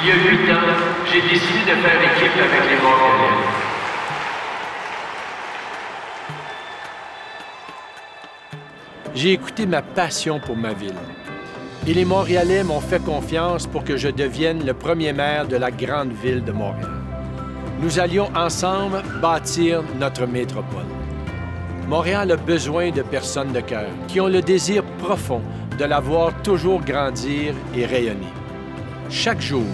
Il y a 8 ans, j'ai décidé de faire équipe avec les Montréalais. J'ai écouté ma passion pour ma ville. Et les Montréalais m'ont fait confiance pour que je devienne le premier maire de la grande ville de Montréal. Nous allions ensemble bâtir notre métropole. Montréal a besoin de personnes de cœur qui ont le désir profond de la voir toujours grandir et rayonner. Chaque jour,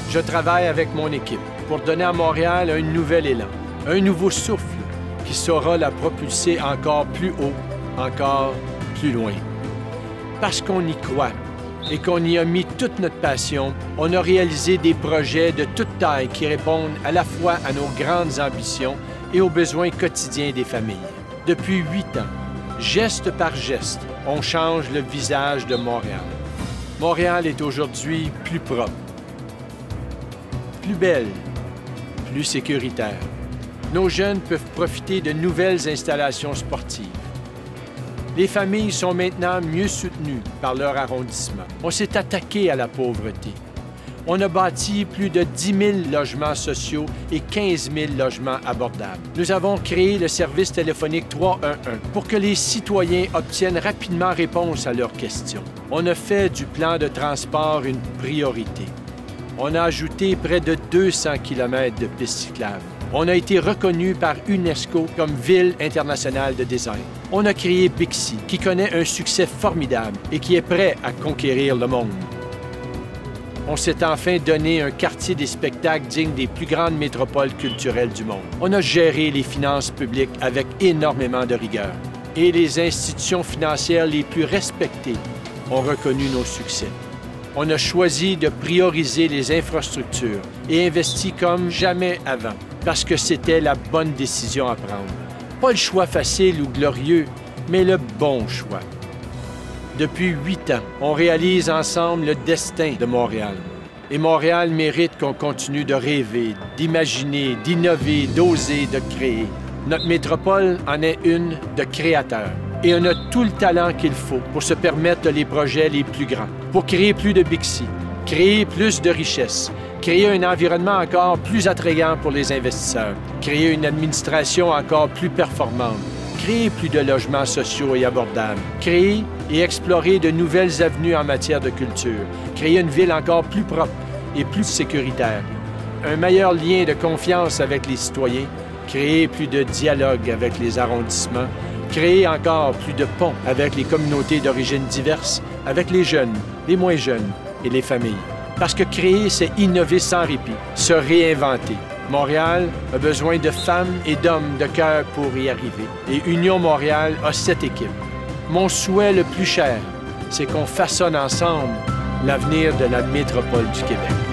je travaille avec mon équipe pour donner à Montréal un nouvel élan, un nouveau souffle qui saura la propulser encore plus haut, encore plus loin. Parce qu'on y croit et qu'on y a mis toute notre passion, on a réalisé des projets de toute taille qui répondent à la fois à nos grandes ambitions et aux besoins quotidiens des familles. Depuis 8 ans, geste par geste, on change le visage de Montréal. Montréal est aujourd'hui plus propre, plus belle, plus sécuritaire. Nos jeunes peuvent profiter de nouvelles installations sportives. Les familles sont maintenant mieux soutenues par leur arrondissement. On s'est attaqué à la pauvreté. On a bâti plus de 10 000 logements sociaux et 15 000 logements abordables. Nous avons créé le service téléphonique 311 pour que les citoyens obtiennent rapidement réponse à leurs questions. On a fait du plan de transport une priorité. On a ajouté près de 200 km de pistes cyclables. On a été reconnu par UNESCO comme Ville internationale de design. On a créé Bixi, qui connaît un succès formidable et qui est prêt à conquérir le monde. On s'est enfin donné un quartier des spectacles digne des plus grandes métropoles culturelles du monde. On a géré les finances publiques avec énormément de rigueur. Et les institutions financières les plus respectées ont reconnu nos succès. On a choisi de prioriser les infrastructures et investi comme jamais avant, parce que c'était la bonne décision à prendre. Pas le choix facile ou glorieux, mais le bon choix. Depuis 8 ans, on réalise ensemble le destin de Montréal. Et Montréal mérite qu'on continue de rêver, d'imaginer, d'innover, d'oser, de créer. Notre métropole en est une de créateurs. Et on a tout le talent qu'il faut pour se permettre les projets les plus grands, pour créer plus de Bixi, créer plus de richesses, créer un environnement encore plus attrayant pour les investisseurs, créer une administration encore plus performante, créer plus de logements sociaux et abordables, créer et explorer de nouvelles avenues en matière de culture, créer une ville encore plus propre et plus sécuritaire, un meilleur lien de confiance avec les citoyens, créer plus de dialogue avec les arrondissements, créer encore plus de ponts avec les communautés d'origine diverses, avec les jeunes, les moins jeunes et les familles. Parce que créer, c'est innover sans répit, se réinventer. Montréal a besoin de femmes et d'hommes de cœur pour y arriver. Et Union Montréal a cette équipe. Mon souhait le plus cher, c'est qu'on façonne ensemble l'avenir de la métropole du Québec.